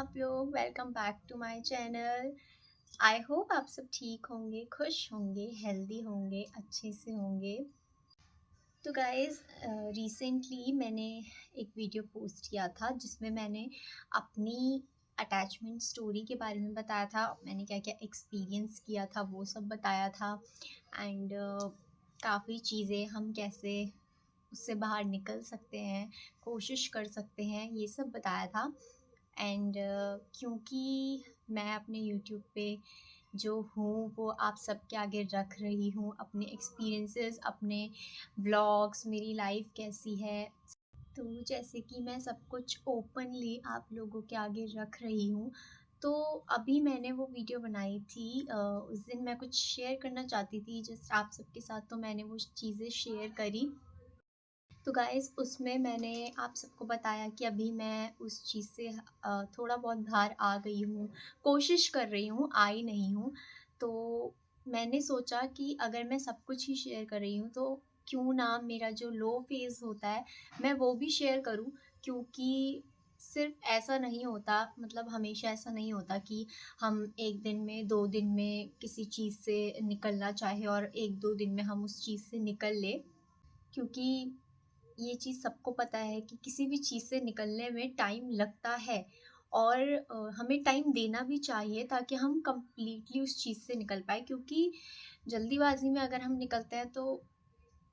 आप लोग? Welcome back to my channel. I hope आप सब ठीक होंगे, खुश होंगे, हेल्दी होंगे, अच्छे से होंगे। तो गाइज़ रिसेंटली मैंने एक वीडियो पोस्ट किया था जिसमें मैंने अपनी अटैचमेंट स्टोरी के बारे में बताया था। मैंने क्या-क्या एक्सपीरियंस किया था वो सब बताया था एंड काफ़ी चीज़ें हम कैसे उससे बाहर निकल सकते हैं, कोशिश कर सकते हैं, ये सब बताया था। एंड क्योंकि मैं अपने यूट्यूब पे जो हूँ वो आप सबके आगे रख रही हूँ, अपने एक्सपीरियंसेस, अपने व्लॉग्स, मेरी लाइफ कैसी है, तो जैसे कि मैं सब कुछ ओपनली आप लोगों के आगे रख रही हूँ। तो अभी मैंने वो वीडियो बनाई थी, उस दिन मैं कुछ शेयर करना चाहती थी जस्ट आप सबके साथ, तो मैंने वो चीज़ें शेयर करी। तो गाइस उसमें मैंने आप सबको बताया कि अभी मैं उस चीज़ से थोड़ा बहुत बाहर आ गई हूँ, कोशिश कर रही हूँ, आई नहीं हूँ। तो मैंने सोचा कि अगर मैं सब कुछ ही शेयर कर रही हूँ तो क्यों ना मेरा जो लो फेज़ होता है मैं वो भी शेयर करूँ, क्योंकि सिर्फ़ ऐसा नहीं होता, मतलब हमेशा ऐसा नहीं होता कि हम 1 दिन में, 2 दिन में किसी चीज़ से निकलना चाहें और 1-2 दिन में हम उस चीज़ से निकल लें। क्योंकि ये चीज़ सबको पता है कि किसी भी चीज़ से निकलने में टाइम लगता है और हमें टाइम देना भी चाहिए ताकि हम कंप्लीटली उस चीज़ से निकल पाएँ, क्योंकि जल्दीबाज़ी में अगर हम निकलते हैं तो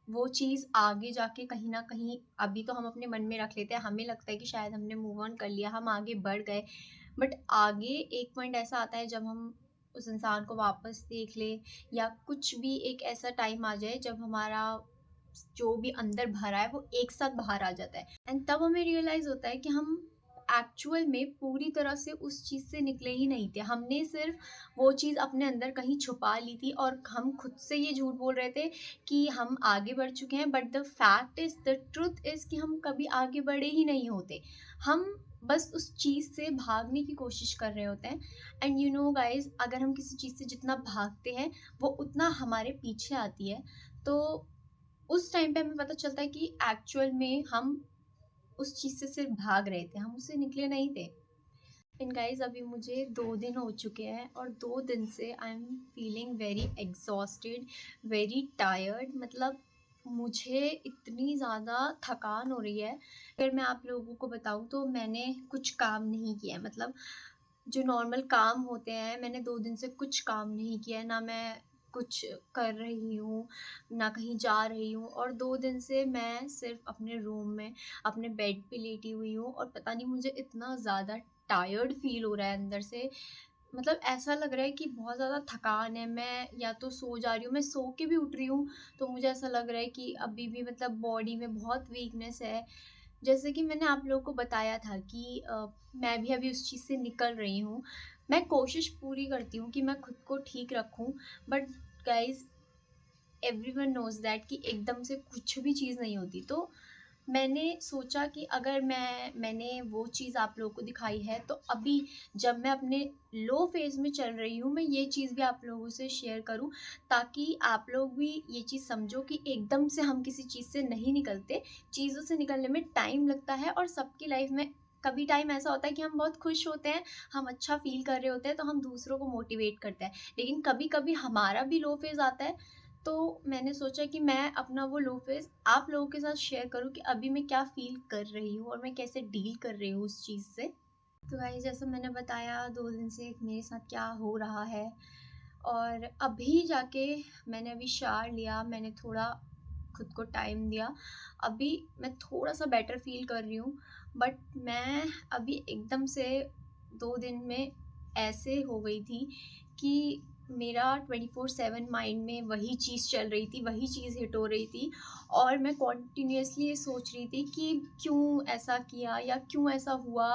वो चीज़ आगे जाके कहीं न कहीं, अभी तो हम अपने मन में रख लेते हैं, हमें लगता है कि शायद हमने मूव ऑन कर लिया, हम आगे बढ़ गए। बट आगे एक पॉइंट ऐसा आता है जब हम उस इंसान को वापस देख लें या कुछ भी एक ऐसा टाइम आ जाए जब हमारा जो भी अंदर भरा है वो एक साथ बाहर आ जाता है एंड तब हमें रियलाइज़ होता है कि हम एक्चुअल में पूरी तरह से उस चीज़ से निकले ही नहीं थे। हमने सिर्फ़ वो चीज़ अपने अंदर कहीं छुपा ली थी और हम खुद से ये झूठ बोल रहे थे कि हम आगे बढ़ चुके हैं, but the fact is, the truth is कि हम कभी आगे बढ़े ही नहीं होते। हम बस उस चीज़ से भागने की कोशिश कर रहे होते हैं एंड यू नो गाइज़, अगर हम किसी चीज़ से जितना भागते हैं वो उतना हमारे पीछे आती है। तो उस टाइम पे हमें पता चलता है कि एक्चुअल में हम उस चीज़ से सिर्फ भाग रहे थे, हम उससे निकले नहीं थे। एंड गाइज़ अभी मुझे 2 दिन हो चुके हैं और 2 दिन से I am feeling very exhausted, very tired. मतलब मुझे इतनी ज़्यादा थकान हो रही है। अगर मैं आप लोगों को बताऊँ तो मैंने कुछ काम नहीं किया है, मतलब जो नॉर्मल काम होते हैं, मैंने 2 दिन से कुछ काम नहीं किया है, ना मैं कुछ कर रही हूँ, ना कहीं जा रही हूँ और 2 दिन से मैं सिर्फ़ अपने रूम में, अपने बेड पे लेटी हुई हूँ और पता नहीं मुझे इतना ज़्यादा टायर्ड फ़ील हो रहा है अंदर से। मतलब ऐसा लग रहा है कि बहुत ज़्यादा थकान है, मैं या तो सो जा रही हूँ, मैं सो के भी उठ रही हूँ, तो मुझे ऐसा लग रहा है कि अभी भी मतलब बॉडी में बहुत वीकनेस है। जैसे कि मैंने आप लोगों को बताया था कि मैं भी अभी उस चीज़ से निकल रही हूँ। मैं कोशिश पूरी करती हूँ कि मैं खुद को ठीक रखूँ, but guys everyone knows that कि एकदम से कुछ भी चीज़ नहीं होती। तो मैंने सोचा कि अगर मैंने वो चीज़ आप लोगों को दिखाई है, तो अभी जब मैं अपने लो फ़ेज़ में चल रही हूँ, मैं ये चीज़ भी आप लोगों से शेयर करूँ ताकि आप लोग भी ये चीज़ समझो कि एकदम से हम किसी चीज़ से नहीं निकलते। चीज़ों से निकलने में टाइम लगता है और सबकी लाइफ़ में कभी टाइम ऐसा होता है कि हम बहुत खुश होते हैं, हम अच्छा फ़ील कर रहे होते हैं, तो हम दूसरों को मोटिवेट करते हैं। लेकिन कभी-कभी हमारा भी लो फ़ेज़ आता है, तो मैंने सोचा कि मैं अपना वो लो फेज़ आप लोगों के साथ शेयर करूँ कि अभी मैं क्या फ़ील कर रही हूँ और मैं कैसे डील कर रही हूँ उस चीज़ से। तो गाइस जैसे मैंने बताया 2 दिन से मेरे साथ क्या हो रहा है और अभी जाके मैंने अभी शावर लिया, मैंने थोड़ा खुद को टाइम दिया। अभी मैं थोड़ा-सा बेटर फ़ील कर रही हूँ, बट मैं अभी एकदम से 2 दिन में ऐसे हो गई थी कि मेरा 24/7 माइंड में वही चीज़ चल रही थी, वही चीज़ हिट हो रही थी और मैं कॉन्टिन्यूअसली ये सोच रही थी कि क्यों ऐसा किया या क्यों ऐसा हुआ,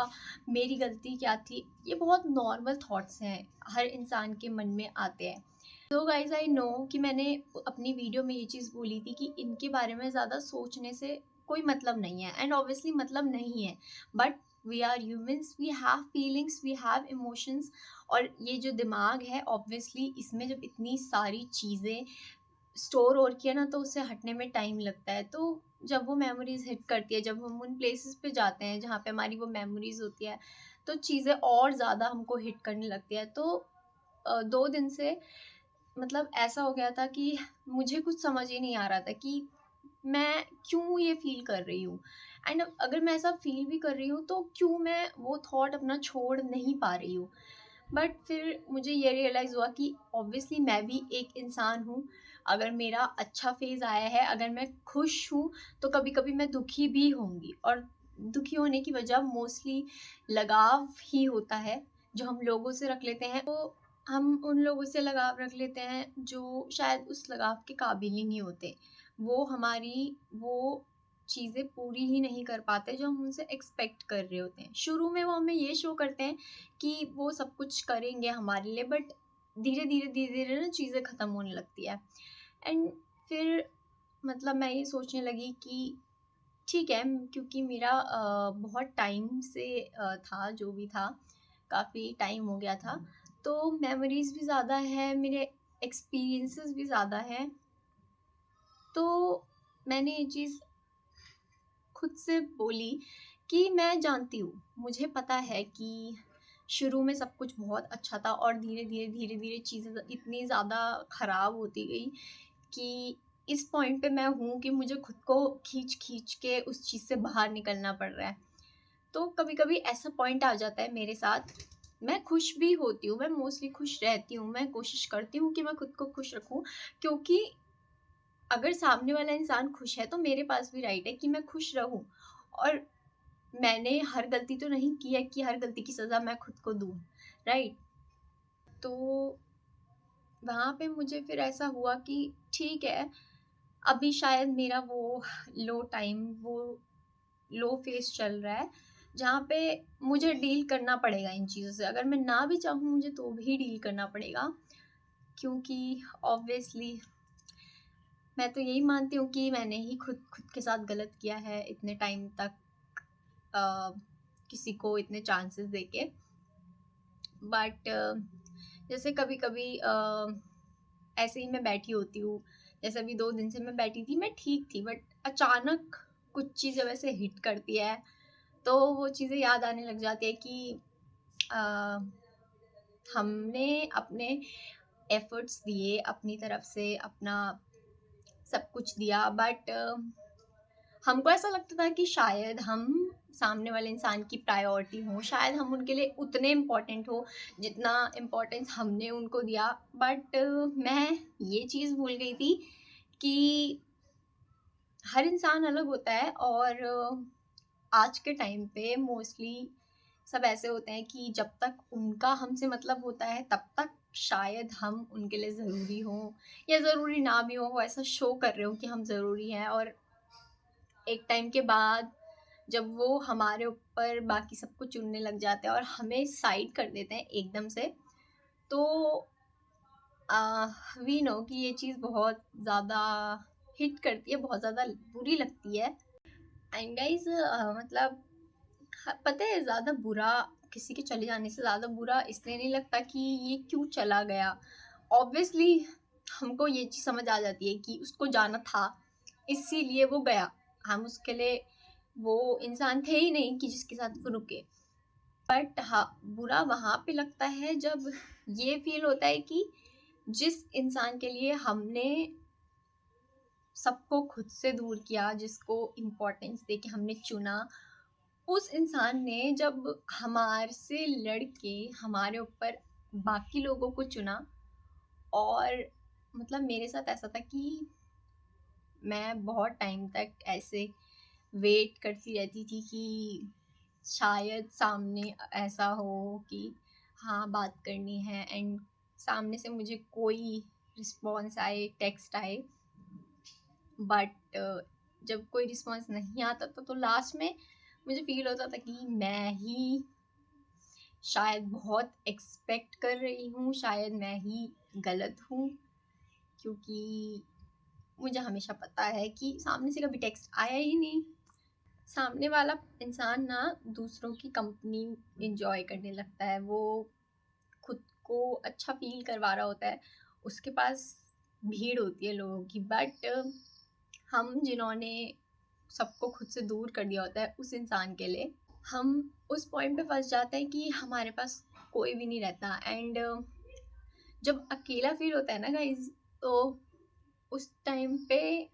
मेरी गलती क्या थी? ये बहुत नॉर्मल थॉट्स हैं, हर इंसान के मन में आते हैं। तो गाइज़ आई नो कि मैंने अपनी वीडियो में ये चीज़ बोली थी कि इनके बारे में ज़्यादा सोचने से कोई मतलब नहीं है एंड ऑब्वियसली मतलब नहीं है, but we are humans, we have feelings, we have emotions और ये जो दिमाग है ऑब्वियसली इसमें जब इतनी सारी चीज़ें स्टोर और किया ना तो उससे हटने में टाइम लगता है। तो जब वो मेमोरीज़ हिट करती है, जब हम उन प्लेसेस पे जाते हैं जहाँ पे हमारी वो मेमोरीज़ होती है, तो चीज़ें और ज़्यादा हमको हिट करने लगती है। तो 2 दिन से मतलब ऐसा हो गया था कि मुझे कुछ समझ ही नहीं आ रहा था कि मैं क्यों ये फ़ील कर रही हूँ, एंड अगर मैं ऐसा फ़ील भी कर रही हूँ तो क्यों मैं वो थॉट अपना छोड़ नहीं पा रही हूँ। बट फिर मुझे ये रियलाइज़ हुआ कि ऑब्वियसली मैं भी एक इंसान हूँ। अगर मेरा अच्छा फ़ेज़ आया है, अगर मैं खुश हूँ, तो कभी-कभी मैं दुखी भी होंगी, और दुखी होने की वजह मोस्टली लगाव ही होता है, जो हम लोगों से रख लेते हैं। तो हम उन लोगों से लगाव रख लेते हैं जो शायद उस लगाव के काबिल ही नहीं होते। वो हमारी वो चीज़ें पूरी ही नहीं कर पाते जो हम उनसे एक्सपेक्ट कर रहे होते हैं। शुरू में वो हमें ये शो करते हैं कि वो सब कुछ करेंगे हमारे लिए, बट धीरे-धीरे ना चीज़ें ख़त्म होने लगती है। एंड फिर मतलब मैं ये सोचने लगी कि ठीक है, क्योंकि मेरा बहुत टाइम से था जो भी था, काफ़ी टाइम हो गया था, तो मेमोरीज़ भी ज़्यादा है, मेरे एक्सपीरियंसेस भी ज़्यादा हैं। तो मैंने ये चीज़ खुद से बोली कि मैं जानती हूँ, मुझे पता है कि शुरू में सब कुछ बहुत अच्छा था और धीरे-धीरे चीज़ें इतनी ज़्यादा ख़राब होती गई कि इस पॉइंट पे मैं हूँ कि मुझे खुद को खींच-खींच के उस चीज़ से बाहर निकलना पड़ रहा है। तो कभी-कभी ऐसा पॉइंट आ जाता है मेरे साथ, मैं खुश भी होती हूँ, मैं मोस्टली खुश रहती हूँ, मैं कोशिश करती हूँ कि मैं खुद को खुश रखूँ, क्योंकि अगर सामने वाला इंसान खुश है तो मेरे पास भी राइट है कि मैं खुश रहूँ, और मैंने हर गलती तो नहीं की है कि हर गलती की सज़ा मैं खुद को दूँ, राइट? तो वहाँ पे मुझे फिर ऐसा हुआ कि ठीक है, अभी शायद मेरा वो वो लो फेज़ चल रहा है, जहाँ पे मुझे डील करना पड़ेगा इन चीज़ों से। अगर मैं ना भी चाहूँ मुझे तो भी डील करना पड़ेगा, क्योंकि ऑब्वियसली मैं तो यही मानती हूँ कि मैंने ही खुद खुद के साथ गलत किया है इतने टाइम तक, अ, किसी को इतने चांसेस देके। बट जैसे कभी-कभी ऐसे ही मैं बैठी होती हूँ, जैसे अभी 2 दिन से मैं बैठी थी, मैं ठीक थी, बट अचानक कुछ चीज़ें वैसे हिट करती है, तो वो चीज़ें याद आने लग जाती है कि अ, हमने अपने एफर्ट्स दिए, अपनी तरफ से अपना सब कुछ दिया, बट हमको ऐसा लगता था कि शायद हम सामने वाले इंसान की प्रायोरिटी हों, शायद हम उनके लिए उतने इम्पोर्टेंट हो जितना इम्पोर्टेंस हमने उनको दिया। बट मैं ये चीज़ भूल गई थी कि हर इंसान अलग होता है, और आज के टाइम पे मोस्टली सब ऐसे होते हैं कि जब तक उनका हमसे मतलब होता है तब तक शायद हम उनके लिए ज़रूरी हों, या ज़रूरी ना भी हो, वो ऐसा शो कर रहे हो कि हम ज़रूरी हैं, और एक टाइम के बाद जब वो हमारे ऊपर बाकी सब कुछ चुनने लग जाते हैं और हमें साइड कर देते हैं एकदम से, तो वी नो कि ये चीज़ बहुत ज़्यादा हिट करती है, बहुत ज़्यादा बुरी लगती है। एंड गाइज मतलब पता है, ज़्यादा बुरा किसी के चले जाने से ज़्यादा बुरा इसलिए नहीं लगता कि ये क्यों चला गया। ऑब्वियसली हमको ये चीज़ समझ आ जाती है कि उसको जाना था, इसीलिए वो गया। हम उसके लिए वो इंसान थे ही नहीं कि जिसके साथ वो रुके। बट हाँ, बुरा वहाँ पे लगता है जब ये फील होता है कि जिस इंसान के लिए हमने सबको खुद से दूर किया, जिसको इम्पोर्टेंस दे के हमने चुना, उस इंसान ने जब हमारे से लड़ के हमारे ऊपर बाकी लोगों को चुना, और मतलब मेरे साथ ऐसा था कि मैं बहुत टाइम तक ऐसे वेट करती रहती थी कि शायद सामने ऐसा हो कि हाँ बात करनी है, एंड सामने से मुझे कोई रिस्पॉन्स आए, टेक्स्ट आए। बट जब कोई रिस्पॉन्स नहीं आता था तो लास्ट में मुझे फील होता था कि मैं ही शायद बहुत एक्सपेक्ट कर रही हूँ, शायद मैं ही गलत हूँ, क्योंकि मुझे हमेशा पता है कि सामने से कभी टेक्स्ट आया ही नहीं। सामने वाला इंसान ना दूसरों की कंपनी एंजॉय करने लगता है, वो खुद को अच्छा फील करवा रहा होता है, उसके पास भीड़ होती है लोगों की। बट हम जिन्होंने सबको खुद से दूर कर दिया होता है उस इंसान के लिए हम उस पॉइंट पे फंस जाते हैं कि हमारे पास कोई भी नहीं रहता। एंड जब अकेला फील होता है ना गाइज, तो उस टाइम पे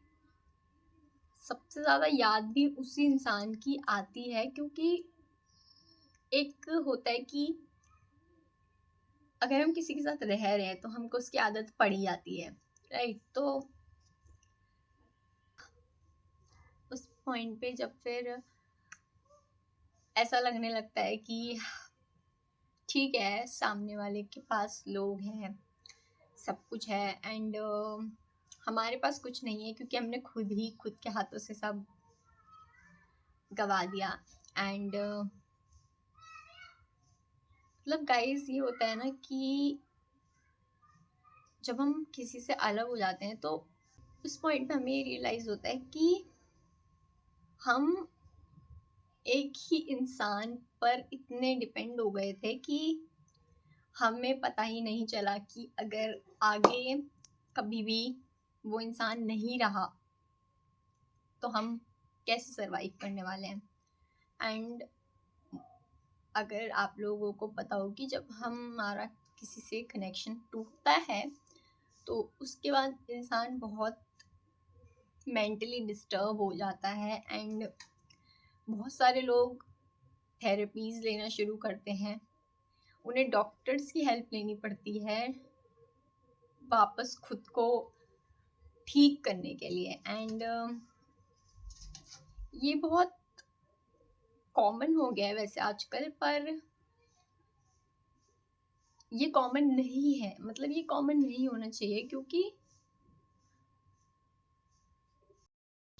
सबसे ज़्यादा याद भी उसी इंसान की आती है, क्योंकि एक होता है कि अगर हम किसी के साथ रह रहे हैं तो हमको उसकी आदत पड़ ही जाती है, राइट। तो उस पॉइंट पे जब फिर ऐसा लगने लगता है कि ठीक है, सामने वाले के पास लोग हैं, सब कुछ है, एंड हमारे पास कुछ नहीं है, क्योंकि हमने खुद के हाथों से सब गवा दिया। एंड मतलब गाइस, ये होता है ना कि जब हम किसी से अलग हो जाते हैं तो उस पॉइंट पे हमें ये रियलाइज होता है कि हम एक ही इंसान पर इतने डिपेंड हो गए थे कि हमें पता ही नहीं चला कि अगर आगे कभी भी वो इंसान नहीं रहा तो हम कैसे सरवाइव करने वाले हैं। एंड अगर आप लोगों को पता हो कि जब हमारा किसी से कनेक्शन टूटता है तो उसके बाद इंसान बहुत मेंटली डिस्टर्ब हो जाता है। एंड बहुत सारे लोग थेरेपीज लेना शुरू करते हैं, उन्हें डॉक्टर्स की हेल्प लेनी पड़ती है वापस खुद को ठीक करने के लिए। एंड ये बहुत कॉमन हो गया है वैसे आजकल, पर ये कॉमन नहीं है, मतलब ये कॉमन नहीं होना चाहिए,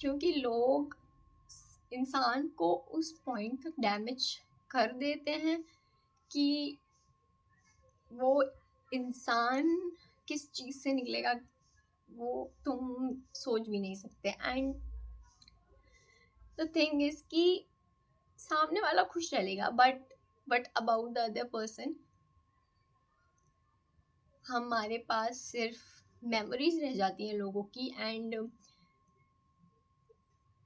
क्योंकि लोग इंसान को उस पॉइंट तक डैमेज कर देते हैं कि वो इंसान किस चीज़ से निकलेगा वो तुम सोच भी नहीं सकते। एंड द थिंग इज कि सामने वाला खुश रहेगा, but about the other person हमारे पास सिर्फ मेमोरीज रह जाती हैं लोगों की। एंड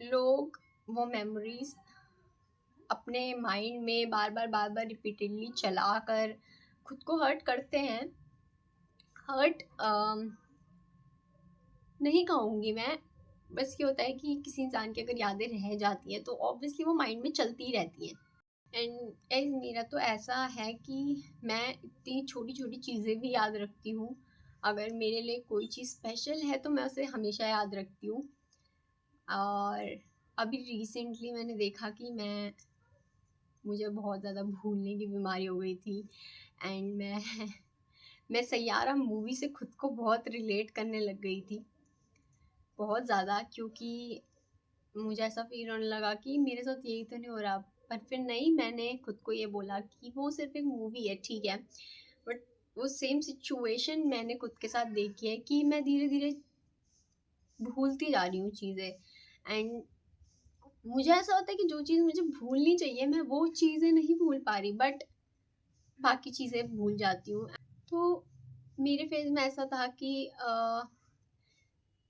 लोग वो मेमोरीज अपने माइंड में बार बार रिपीटेडली चला कर खुद को हर्ट करते हैं। हर्ट नहीं कहूँगी मैं, बस ये होता है कि किसी इंसान की अगर यादें रह जाती हैं तो ऑब्वियसली वो माइंड में चलती ही रहती हैं। एंड मेरा तो ऐसा है कि मैं इतनी छोटी छोटी चीज़ें भी याद रखती हूँ। अगर मेरे लिए कोई चीज़ स्पेशल है तो मैं उसे हमेशा याद रखती हूँ। और अभी रिसेंटली मैंने देखा कि मुझे बहुत ज़्यादा भूलने की बीमारी हो गई थी। एंड मैं सैयारा मूवी से खुद को बहुत रिलेट करने लग गई थी, बहुत ज़्यादा, क्योंकि मुझे ऐसा फील होने लगा कि मेरे साथ यही तो नहीं हो रहा। पर फिर नहीं, मैंने खुद को ये बोला कि वो सिर्फ एक मूवी है, ठीक है, बट वो सेम सिचुएशन मैंने खुद के साथ देखी है कि मैं धीरे धीरे भूलती जा रही हूँ चीज़ें। एंड मुझे ऐसा होता है कि जो चीज़ मुझे भूलनी चाहिए मैं वो चीज़ें नहीं भूल पा रही, बट बाकी चीज़ें भूल जाती हूँ। तो मेरे फेज में ऐसा था कि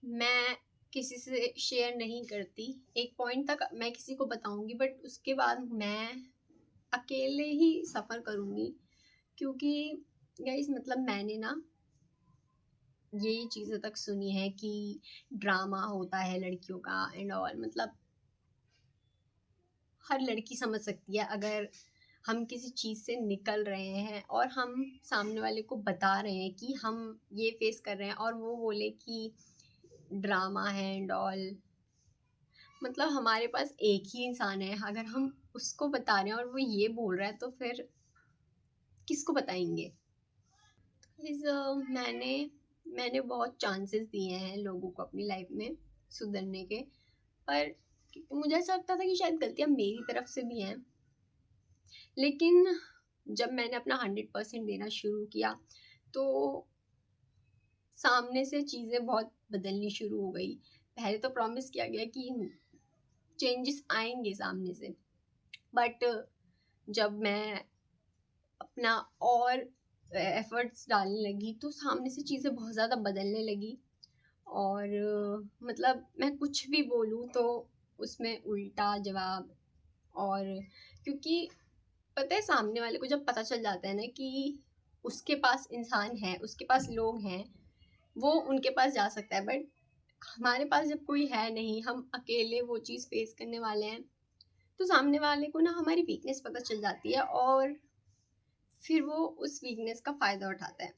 मैं किसी से शेयर नहीं करती। एक पॉइंट तक मैं किसी को बताऊंगी, बट उसके बाद मैं अकेले ही सफ़र करूंगी, क्योंकि गाइस मतलब मैंने ना ये चीज़ें तक सुनी है कि ड्रामा होता है लड़कियों का एंड ऑल। मतलब हर लड़की समझ सकती है अगर हम किसी चीज़ से निकल रहे हैं और हम सामने वाले को बता रहे हैं कि हम ये फेस कर रहे हैं और वो बोले कि ड्रामा है एंड ऑल। मतलब हमारे पास एक ही इंसान है, अगर हम उसको बता रहे हैं और वो ये बोल रहा है तो फिर किसको बताएंगे। इस मैंने बहुत चांसेस दिए हैं लोगों को अपनी लाइफ में सुधरने के, पर मुझे ऐसा लगता था कि शायद गलतियाँ मेरी तरफ से भी हैं। लेकिन जब मैंने अपना 100% देना शुरू किया तो सामने से चीज़ें बहुत बदलनी शुरू हो गई। पहले तो प्रॉमिस किया गया कि चेंजेस आएंगे सामने से, बट जब मैं अपना और एफर्ट्स डालने लगी तो सामने से चीज़ें बहुत ज़्यादा बदलने लगी। और मतलब मैं कुछ भी बोलूँ तो उसमें उल्टा जवाब, और क्योंकि पता है सामने वाले को जब पता चल जाता है ना कि उसके पास इंसान है, उसके पास लोग हैं, वो उनके पास जा सकता है, बट हमारे पास जब कोई है नहीं, हम अकेले वो चीज़ फेस करने वाले हैं, तो सामने वाले को ना हमारी वीकनेस पता चल जाती है और फिर वो उस वीकनेस का फ़ायदा उठाता है।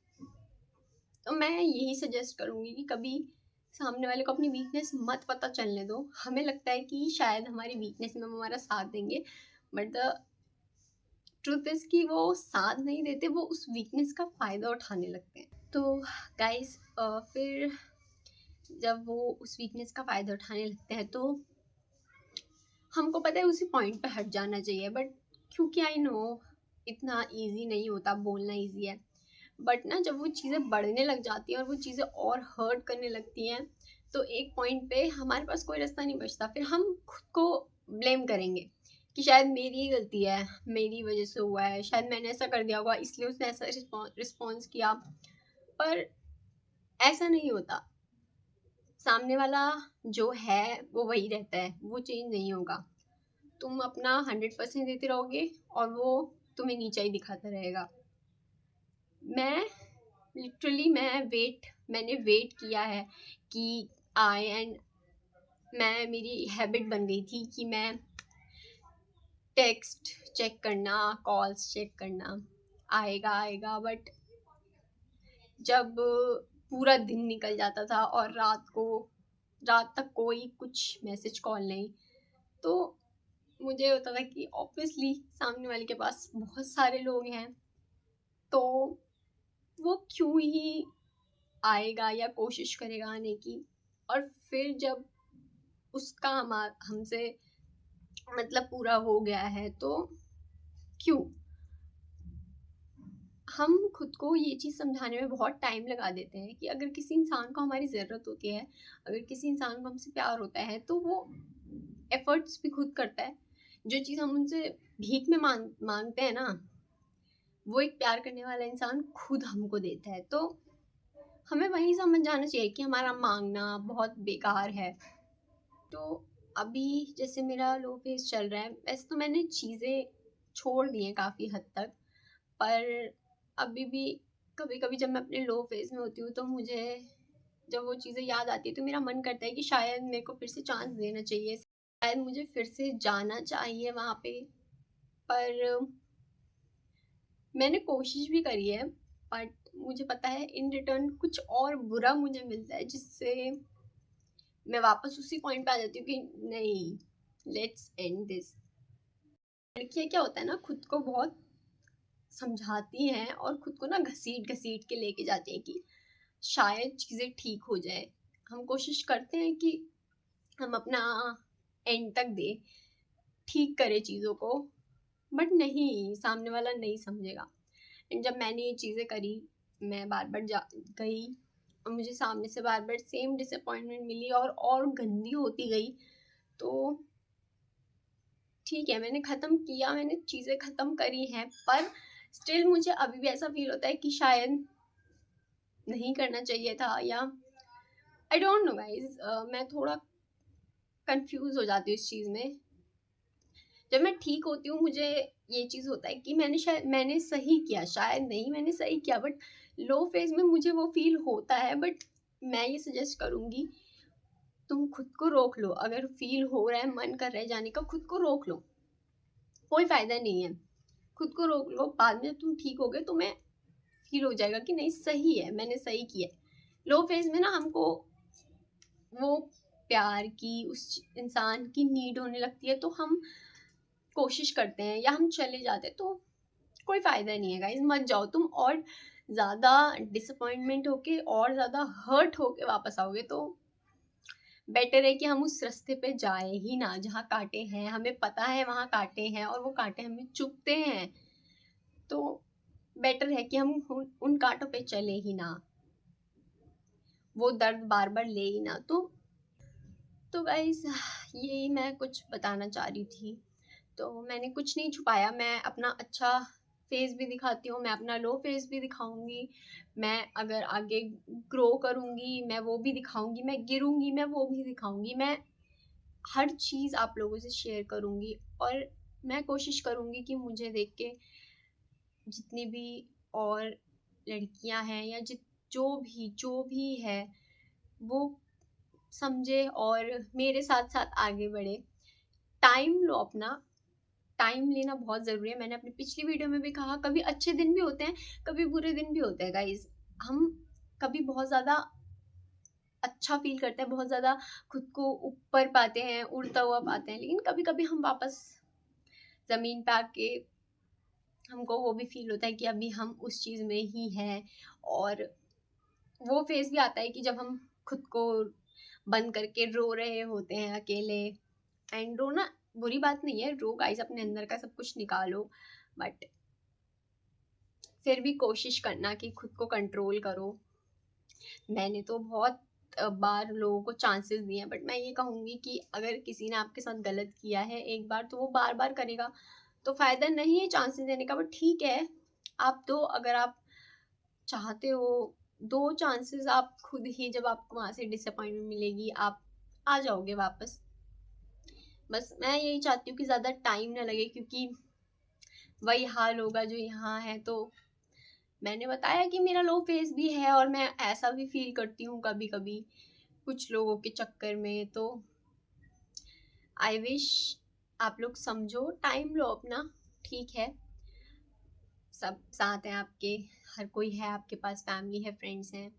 तो मैं यही सजेस्ट करूँगी कि कभी सामने वाले को अपनी वीकनेस मत पता चलने दो। हमें लगता है कि शायद हमारी वीकनेस में वो हमारा साथ देंगे, बट द ट्रुथ इज़ कि वो साथ नहीं देते, वो उस वीकनेस का फ़ायदा उठाने लगते हैं। तो गाइस फिर जब वो उस वीकनेस का फ़ायदा उठाने लगते हैं तो हमको पता है उसी पॉइंट पे हट जाना चाहिए, बट क्योंकि आई नो इतना ईजी नहीं होता, बोलना ईजी है, बट ना जब वो चीज़ें बढ़ने लग जाती हैं और वो चीज़ें और हर्ट करने लगती हैं, तो एक पॉइंट पे हमारे पास कोई रास्ता नहीं बचता, फिर हम खुद को ब्लेम करेंगे कि शायद मेरी ही गलती है, मेरी वजह से हुआ है, शायद मैंने ऐसा कर दिया होगा इसलिए उसने ऐसा रिस्पॉन्स किया। पर ऐसा नहीं होता, सामने वाला जो है वो वही रहता है, वो चेंज नहीं होगा। तुम अपना 100% देते रहोगे और वो तुम्हें नीचा ही दिखाता रहेगा। मैं लिटरली मैंने वेट किया है कि आए एंड मैं मेरी हैबिट बन गई थी कि मैं टेक्स्ट चेक करना, कॉल्स चेक करना, आएगा आएगा, बट जब पूरा दिन निकल जाता था और रात तक कोई कुछ मैसेज कॉल नहीं, तो मुझे होता था कि ऑब्वियसली सामने वाले के पास बहुत सारे लोग हैं, तो वो क्यों ही आएगा या कोशिश करेगा आने की। और फिर जब उसका हमसे मतलब पूरा हो गया है तो क्यों। हम खुद को ये चीज़ समझाने में बहुत टाइम लगा देते हैं कि अगर किसी इंसान को हमारी ज़रूरत होती है, अगर किसी इंसान को हमसे प्यार होता है, तो वो एफर्ट्स भी खुद करता है। जो चीज़ हम उनसे भीख में मांगते हैं ना, वो एक प्यार करने वाला इंसान खुद हमको देता है। तो हमें वही समझ जाना चाहिए कि हमारा मांगना बहुत बेकार है। तो अभी जैसे मेरा लो फेज चल रहा है, वैसे तो मैंने चीज़ें छोड़ दी हैं काफ़ी हद तक, पर अभी भी कभी कभी जब मैं अपने लो फेज में होती हूँ तो मुझे जब वो चीज़ें याद आती है तो मेरा मन करता है कि शायद मेरे को फिर से चांस देना चाहिए, शायद मुझे फिर से जाना चाहिए वहाँ पे। पर मैंने कोशिश भी करी है, बट मुझे पता है इन रिटर्न कुछ और बुरा मुझे मिलता है, जिससे मैं वापस उसी पॉइंट पे आ जाती हूँ कि नहीं, लेट्स एंड दिस। लड़कियाँ क्या होता है ना, खुद को बहुत समझाती हैं और खुद को ना घसीट घसीट के लेके जाती हैं कि शायद चीज़ें ठीक हो जाए। हम कोशिश करते हैं कि हम अपना एंड तक दे, ठीक करें चीज़ों को, बट नहीं, सामने वाला नहीं समझेगा। एंड जब मैंने ये चीज़ें करी, मैं बार बार जा गई और मुझे सामने से बार बार सेम डिसअपॉइंटमेंट मिली और गंदी होती गई, तो ठीक है, मैंने ख़त्म किया, मैंने चीज़ें ख़त्म करी हैं, पर स्टिल मुझे अभी भी ऐसा फील होता है कि शायद नहीं करना चाहिए था, या आई डोंट नो गाइज, मैं थोड़ा कंफ्यूज हो जाती हूँ इस चीज़ में। जब मैं ठीक होती हूँ मुझे ये चीज़ होता है कि मैंने सही किया, शायद नहीं मैंने सही किया, बट लो फेज में मुझे वो फील होता है। बट मैं ये सजेस्ट करूँगी, तुम खुद को रोक लो। अगर फील हो रहा है, मन कर रहा है जाने का, खुद को रोक लो, कोई फ़ायदा नहीं है। खुद को रोक लो, बाद में जब तुम ठीक हो गए तुम्हें फील हो जाएगा कि नहीं सही है, मैंने सही किया। लो फेज में ना हमको वो प्यार की, उस इंसान की नीड होने लगती है, तो हम कोशिश करते हैं या हम चले जाते हैं, तो कोई फ़ायदा नहीं है गाइज, मत जाओ तुम। और ज़्यादा डिसअपॉइंटमेंट होके और ज़्यादा हर्ट होके वापस आओगे तो बेटर है कि हम उस रास्ते पे जाए ही ना जहाँ कांटे हैं। हमें पता है वहाँ कांटे हैं और वो कांटे हमें चुभते हैं, तो बेटर है कि हम उन कांटों पे चले ही ना, वो दर्द बार बार ले ही ना। तो गाइज यही मैं कुछ बताना चाह रही थी। तो मैंने कुछ नहीं छुपाया, मैं अपना अच्छा फेस भी दिखाती हूँ, मैं अपना लो फेस भी दिखाऊंगी, मैं अगर आगे ग्रो करूँगी मैं वो भी दिखाऊंगी, मैं गिरूँगी मैं वो भी दिखाऊंगी, मैं हर चीज़ आप लोगों से शेयर करूँगी। और मैं कोशिश करूँगी कि मुझे देख के जितनी भी और लड़कियां हैं या जो भी है वो समझे और मेरे साथ साथ आगे बढ़े। टाइम लो अपना, टाइम लेना बहुत ज़रूरी है। मैंने अपनी पिछली वीडियो में भी कहा, कभी अच्छे दिन भी होते हैं, कभी बुरे दिन भी होते हैं गाइज। हम कभी बहुत ज़्यादा अच्छा फील करते हैं, बहुत ज़्यादा खुद को ऊपर पाते हैं, उड़ता हुआ पाते हैं, लेकिन कभी कभी हम वापस ज़मीन पे आके हमको वो भी फील होता है कि अभी हम उस चीज़ में ही हैं। और वो फेज भी आता है कि जब हम खुद को बंद करके रो रहे होते हैं अकेले। एंड रोना बुरी बात नहीं है, रो गाइस, अपने अंदर का सब कुछ निकालो, बट फिर भी कोशिश करना कि खुद को कंट्रोल करो। मैंने तो बहुत बार लोगों को चांसेस दिए हैं, बट मैं ये कहूँगी कि अगर किसी ने आपके साथ गलत किया है एक बार तो वो बार बार करेगा तो फ़ायदा नहीं है चांसेस देने का। बट ठीक है, आप दो, अगर आप चाहते हो दो चांसेस। आप खुद ही जब आपको वहाँ से डिसअपॉइंटमेंट मिलेगी आप आ जाओगे वापस। बस मैं यही चाहती हूँ कि ज़्यादा टाइम ना लगे, क्योंकि वही हाल होगा जो यहाँ है। तो मैंने बताया कि मेरा लो फेस भी है और मैं ऐसा भी फील करती हूँ कभी कभी कुछ लोगों के चक्कर में। तो आई विश आप लोग समझो, टाइम लो अपना, ठीक है, सब साथ हैं आपके, हर कोई है आपके पास, फैमिली है, फ्रेंड्स हैं।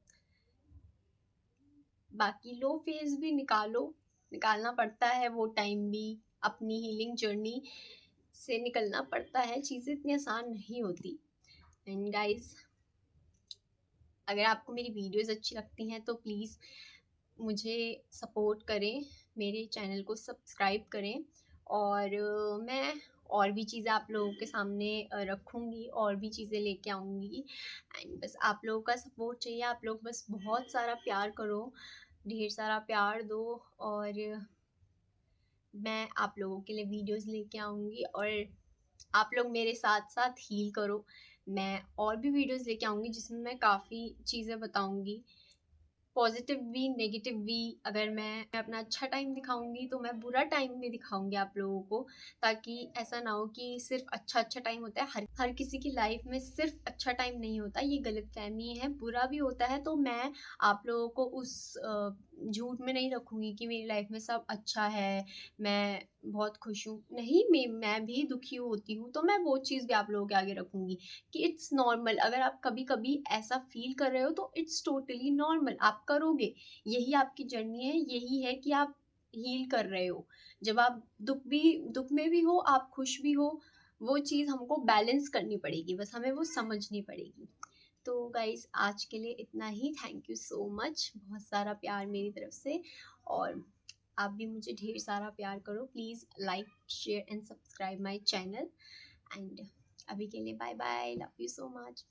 बाकी लो फेज भी निकालो, निकालना पड़ता है वो टाइम भी, अपनी हीलिंग जर्नी से निकलना पड़ता है, चीज़ें इतनी आसान नहीं होती। एंड गाइस, अगर आपको मेरी वीडियोस अच्छी लगती हैं तो प्लीज़ मुझे सपोर्ट करें, मेरे चैनल को सब्सक्राइब करें। और मैं और भी चीज़ें आप लोगों के सामने रखूँगी, और भी चीज़ें लेके आऊँगी। एंड बस आप लोगों का सपोर्ट चाहिए, आप लोग बस बहुत सारा प्यार करो, ढेर सारा प्यार दो, और मैं आप लोगों के लिए वीडियोस लेके आऊँगी। और आप लोग मेरे साथ साथ हील करो। मैं और भी वीडियोस लेके आऊँगी जिसमें मैं काफ़ी चीज़ें बताऊँगी, पॉजिटिव भी नेगेटिव भी। अगर मैं अपना अच्छा टाइम दिखाऊंगी तो मैं बुरा टाइम भी दिखाऊंगी आप लोगों को, ताकि ऐसा ना हो कि सिर्फ अच्छा अच्छा टाइम होता है। हर किसी की लाइफ में सिर्फ अच्छा टाइम नहीं होता, ये गलतफहमी है, बुरा भी होता है। तो मैं आप लोगों को उस झूठ में नहीं रखूंगी कि मेरी लाइफ में सब अच्छा है, मैं बहुत खुश हूँ। नहीं, मैं भी दुखी होती हूँ, तो मैं वो चीज़ भी आप लोगों के आगे रखूंगी कि इट्स नॉर्मल। अगर आप कभी कभी ऐसा फील कर रहे हो तो इट्स टोटली नॉर्मल, आप करोगे, यही आपकी जर्नी है, यही है कि आप हील कर रहे हो। जब आप दुख में भी हो, आप खुश भी हो, वो चीज़ हमको बैलेंस करनी पड़ेगी, बस हमें वो समझनी पड़ेगी। तो गाइस, आज के लिए इतना ही। थैंक यू सो मच, बहुत सारा प्यार मेरी तरफ से, और आप भी मुझे ढेर सारा प्यार करो। Please like, share and subscribe my channel. And अभी के लिए bye bye, love you so much.